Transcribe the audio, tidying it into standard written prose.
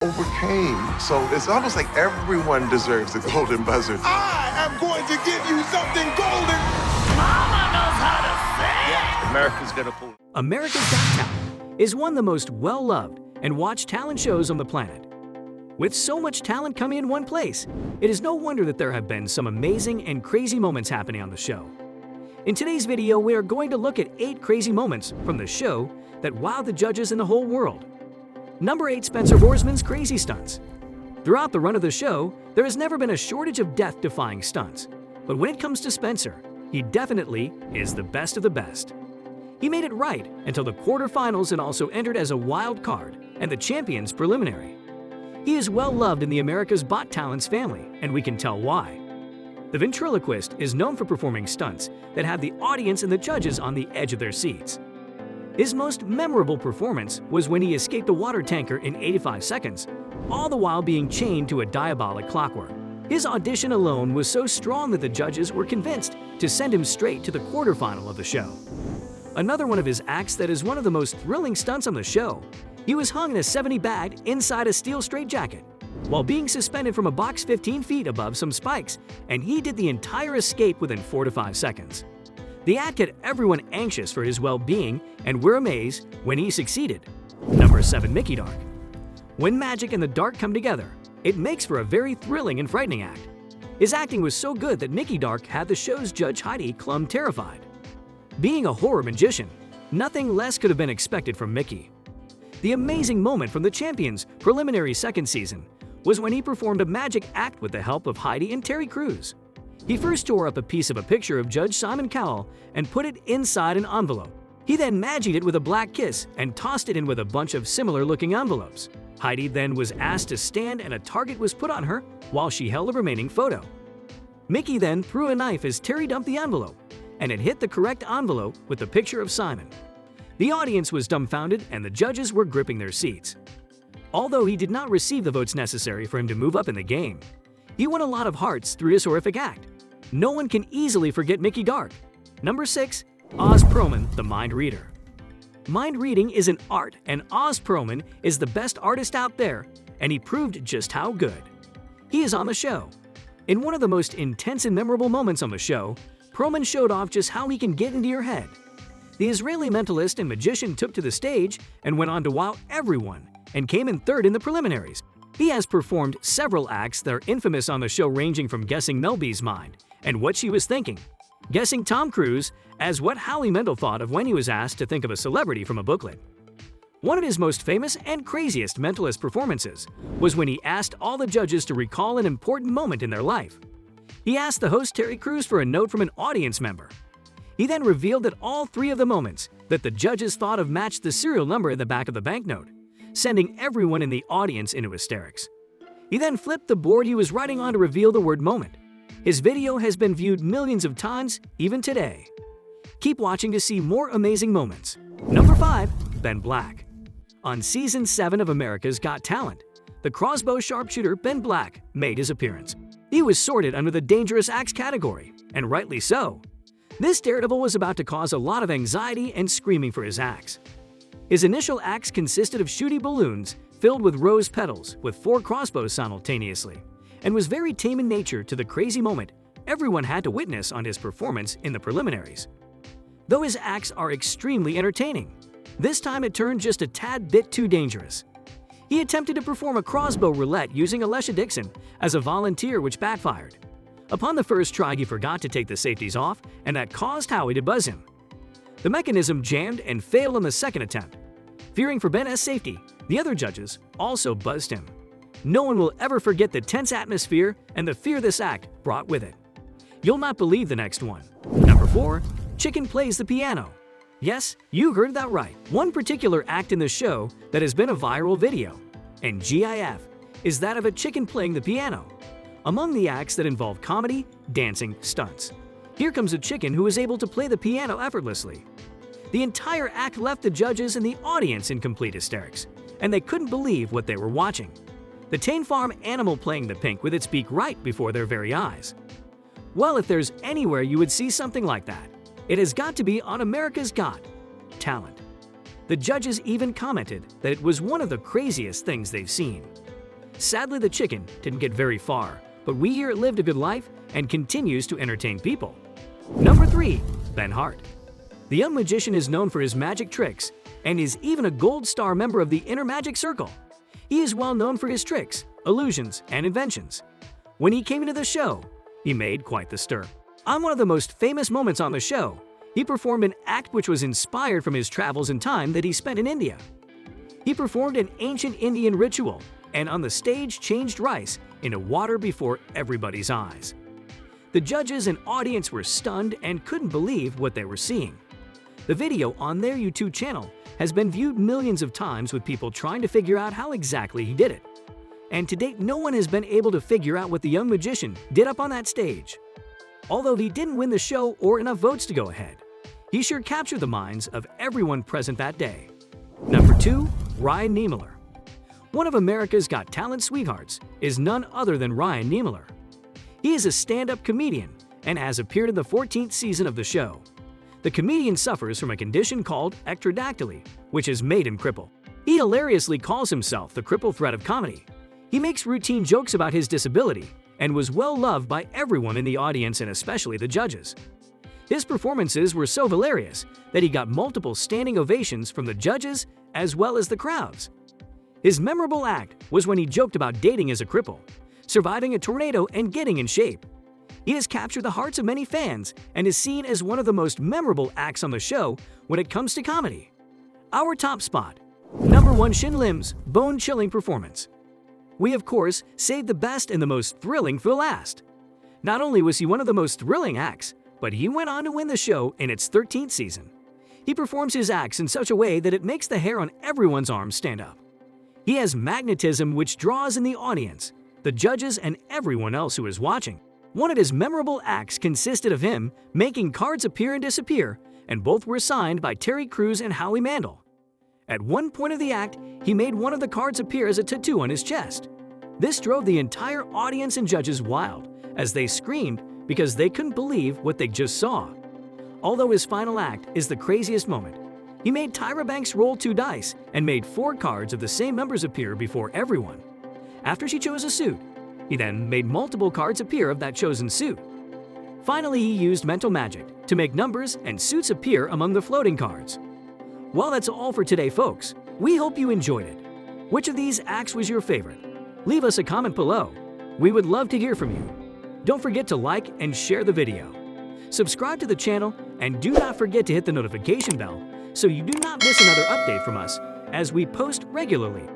overcame. So it's almost like everyone deserves the golden buzzer. I am going to give you something golden. Mama knows how to sing. Yeah, America's gonna pull. America's Got Talent is one of the most well-loved and watched talent shows on the planet. With so much talent coming in one place, it is no wonder that there have been some amazing and crazy moments happening on the show. In today's video, we are going to look at 8 crazy moments from the show that wowed the judges in the whole world. Number 8, Spencer Borsman's crazy stunts. Throughout the run of the show, there has never been a shortage of death-defying stunts. But when it comes to Spencer, he definitely is the best of the best. He made it right until the quarterfinals and also entered as a wild card and the champions preliminary. He is well loved in the America's Got Talents family, and we can tell why. The ventriloquist is known for performing stunts that have the audience and the judges on the edge of their seats. His most memorable performance was when he escaped a water tanker in 85 seconds, all the while being chained to a diabolic clockwork. His audition alone was so strong that the judges were convinced to send him straight to the quarterfinal of the show. Another one of his acts that is one of the most thrilling stunts on the show, he was hung in a 70 bag inside a steel straitjacket while being suspended from a box 15 feet above some spikes, and he did the entire escape within 4 to 5 seconds. The act had everyone anxious for his well-being, and we're amazed when he succeeded. Number 7, Mickey Dark. When magic and the dark come together, it makes for a very thrilling and frightening act. His acting was so good that Mickey Dark had the show's judge Heidi Klum terrified. Being a horror magician, nothing less could have been expected from Mickey. The amazing moment from the Champions preliminary second season was when he performed a magic act with the help of Heidi and Terry Crews. He first tore up a piece of a picture of Judge Simon Cowell and put it inside an envelope. He then magicked it with a black kiss and tossed it in with a bunch of similar-looking envelopes. Heidi then was asked to stand and a target was put on her while she held the remaining photo. Mickey then threw a knife as Terry dumped the envelope, and it hit the correct envelope with the picture of Simon. The audience was dumbfounded and the judges were gripping their seats. Although he did not receive the votes necessary for him to move up in the game, he won a lot of hearts through his horrific act. No one can easily forget Mickey Dark. Number 6, Oz Perlman, the Mind Reader. Mind reading is an art, and Oz Perlman is the best artist out there, and he proved just how good. He is on the show. In one of the most intense and memorable moments on the show, Perlman showed off just how he can get into your head. The Israeli mentalist and magician took to the stage and went on to wow everyone, and came in third in the preliminaries. He has performed several acts that are infamous on the show, ranging from guessing Mel B's mind and what she was thinking, guessing Tom Cruise as what Howie Mandel thought of when he was asked to think of a celebrity from a booklet. One of his most famous and craziest mentalist performances was when he asked all the judges to recall an important moment in their life. He asked the host Terry Crews for a note from an audience member. He then revealed that all 3 of the moments that the judges thought of matched the serial number in the back of the banknote, sending everyone in the audience into hysterics. He then flipped the board he was writing on to reveal the word moment. His video has been viewed millions of times, even today. Keep watching to see more amazing moments. Number 5, Ben Black. On Season 7 of America's Got Talent, the crossbow sharpshooter Ben Black made his appearance. He was sorted under the dangerous acts category, and rightly so. This daredevil was about to cause a lot of anxiety and screaming for his acts. His initial acts consisted of shooting balloons filled with rose petals with 4 crossbows simultaneously, and was very tame in nature to the crazy moment everyone had to witness on his performance in the preliminaries. Though his acts are extremely entertaining, this time it turned just a tad bit too dangerous. He attempted to perform a crossbow roulette using Alesha Dixon as a volunteer, which backfired. Upon the first try, he forgot to take the safeties off, and that caused Howie to buzz him. The mechanism jammed and failed on the second attempt. Fearing for Ben's safety, the other judges also buzzed him. No one will ever forget the tense atmosphere and the fear this act brought with it. You'll not believe the next one. Number 4, Chicken Plays the Piano. Yes, you heard that right. One particular act in the show that has been a viral video, and GIF, is that of a chicken playing the piano. Among the acts that involve comedy, dancing, stunts, here comes a chicken who is able to play the piano effortlessly. The entire act left the judges and the audience in complete hysterics, and they couldn't believe what they were watching. The tame farm animal playing the pink with its beak right before their very eyes. Well, if there's anywhere you would see something like that, it has got to be on America's Got Talent. The judges even commented that it was one of the craziest things they've seen. Sadly, the chicken didn't get very far, but we here lived a good life and continues to entertain people. Number 3. Ben Hart. The young magician is known for his magic tricks and is even a gold star member of the Inner Magic Circle. He is well known for his tricks, illusions, and inventions. When he came into the show, he made quite the stir. On one of the most famous moments on the show, he performed an act which was inspired from his travels and time that he spent in India. He performed an ancient Indian ritual and on the stage changed rice into water before everybody's eyes. The judges and audience were stunned and couldn't believe what they were seeing. The video on their YouTube channel has been viewed millions of times with people trying to figure out how exactly he did it. And to date, no one has been able to figure out what the young magician did up on that stage. Although he didn't win the show or enough votes to go ahead, he sure captured the minds of everyone present that day. Number 2. Ryan Niemöller. One of America's Got Talent sweethearts is none other than Ryan Niemöller. He is a stand-up comedian and has appeared in the 14th season of the show. The comedian suffers from a condition called ectrodactyly, which has made him cripple. He hilariously calls himself the cripple threat of comedy. He makes routine jokes about his disability and was well loved by everyone in the audience and especially the judges. His performances were so hilarious that he got multiple standing ovations from the judges as well as the crowds. His memorable act was when he joked about dating as a cripple, surviving a tornado and getting in shape. He has captured the hearts of many fans and is seen as one of the most memorable acts on the show when it comes to comedy. Our top spot. Number 1. Shin Lim's bone-chilling performance. We of course saved the best and the most thrilling for last. Not only was he one of the most thrilling acts, but he went on to win the show in its 13th season. He performs his acts in such a way that it makes the hair on everyone's arms stand up. He has magnetism which draws in the audience, the judges, and everyone else who is watching. One of his memorable acts consisted of him making cards appear and disappear, and both were signed by Terry Crews and Howie Mandel. At one point of the act, he made one of the cards appear as a tattoo on his chest. This drove the entire audience and judges wild, as they screamed because they couldn't believe what they just saw. Although his final act is the craziest moment, he made Tyra Banks roll 2 dice and made 4 cards of the same numbers appear before everyone. After she chose a suit, he then made multiple cards appear of that chosen suit. Finally, he used mental magic to make numbers and suits appear among the floating cards. Well, that's all for today, folks. We hope you enjoyed it. Which of these acts was your favorite? Leave us a comment below. We would love to hear from you. Don't forget to like and share the video. Subscribe to the channel and do not forget to hit the notification bell so you do not miss another update from us as we post regularly.